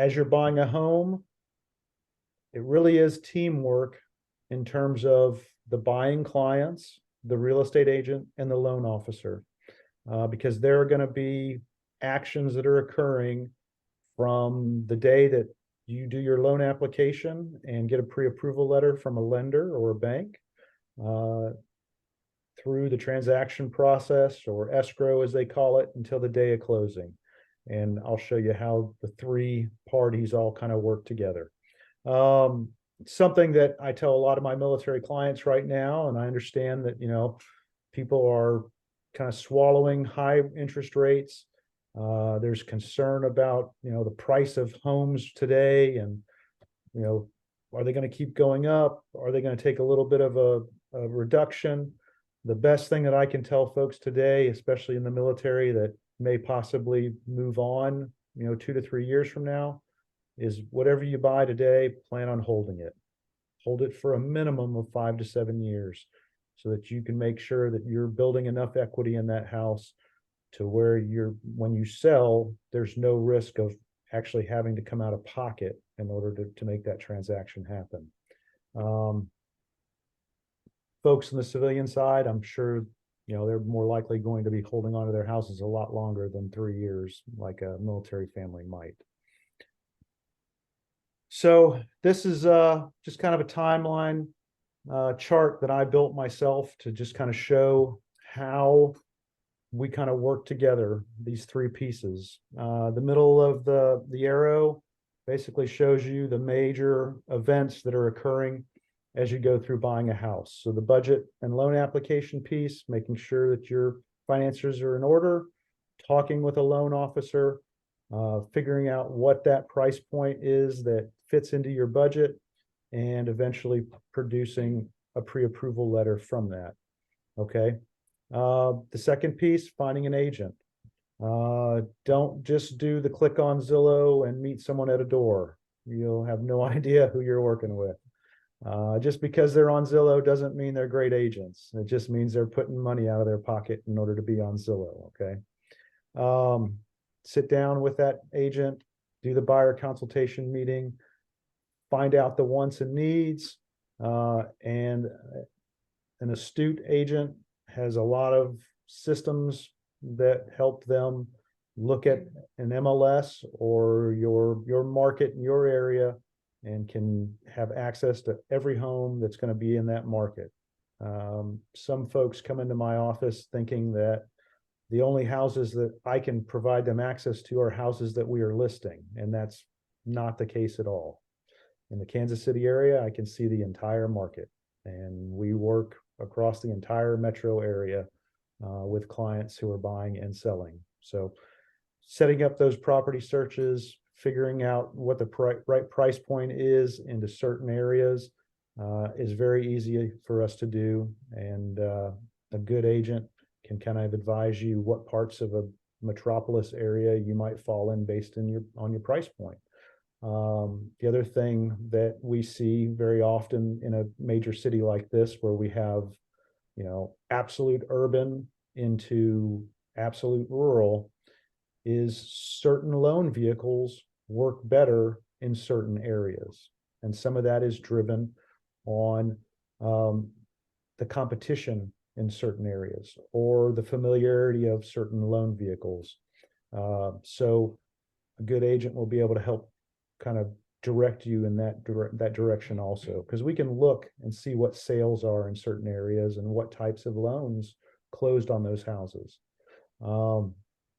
As you're buying a home, it really is teamwork in terms of the buying clients, the real estate agent, and the loan officer, because there are going to be actions that are occurring from the day that you do your loan application and get a pre-approval letter from a lender or a bank, uh, through the transaction process, or escrow as they call it, until the day of closing. And I'll show you how the three parties all kind of work together. Something that I tell a lot of my military clients right now, and I understand that, people are kind of swallowing high interest rates. There's concern about, the price of homes today, and, are they going to keep going up? Are they going to take a little bit of a reduction? The best thing that I can tell folks today, especially in the military that may possibly move on, 2 to 3 years from now, is whatever you buy today, plan on holding it. Hold it for a minimum of 5 to 7 years so that you can make sure that you're building enough equity in that house to where when you sell, there's no risk of actually having to come out of pocket in order to make that transaction happen. Folks on the civilian side, I'm sure, they're more likely going to be holding onto their houses a lot longer than 3 years, like a military family might. So this is just kind of a timeline chart that I built myself to just kind of show how we kind of work together, these three pieces. The middle of the arrow basically shows you the major events that are occurring as you go through buying a house. So the budget and loan application piece, making sure that your finances are in order, talking with a loan officer, figuring out what that price point is that fits into your budget, and eventually producing a pre-approval letter from that. Okay. The second piece, finding an agent. Don't just do the click on Zillow and meet someone at a door. You'll have no idea who you're working with. Just because they're on Zillow doesn't mean they're great agents. It just means they're putting money out of their pocket in order to be on Zillow. Okay. Sit down with that agent, do the buyer consultation meeting, find out the wants and needs, and an astute agent has a lot of systems that help them look at an MLS or your market in your area, and can have access to every home that's going to be in that market. Some folks come into my office thinking that the only houses that I can provide them access to are houses that we are listing, and that's not the case at all. In the Kansas City area, I can see the entire market, and we work across the entire metro area with clients who are buying and selling. So setting up those property searches, figuring out what the right price point is into certain areas is very easy for us to do. And a good agent can kind of advise you what parts of a metropolis area you might fall in based on your price point. The other thing that we see very often in a major city like this, where we have, absolute urban into absolute rural, is certain loan vehicles work better in certain areas. And some of that is driven on the competition in certain areas, or the familiarity of certain loan vehicles. So a good agent will be able to help kind of direct you in that direction also, because we can look and see what sales are in certain areas and what types of loans closed on those houses.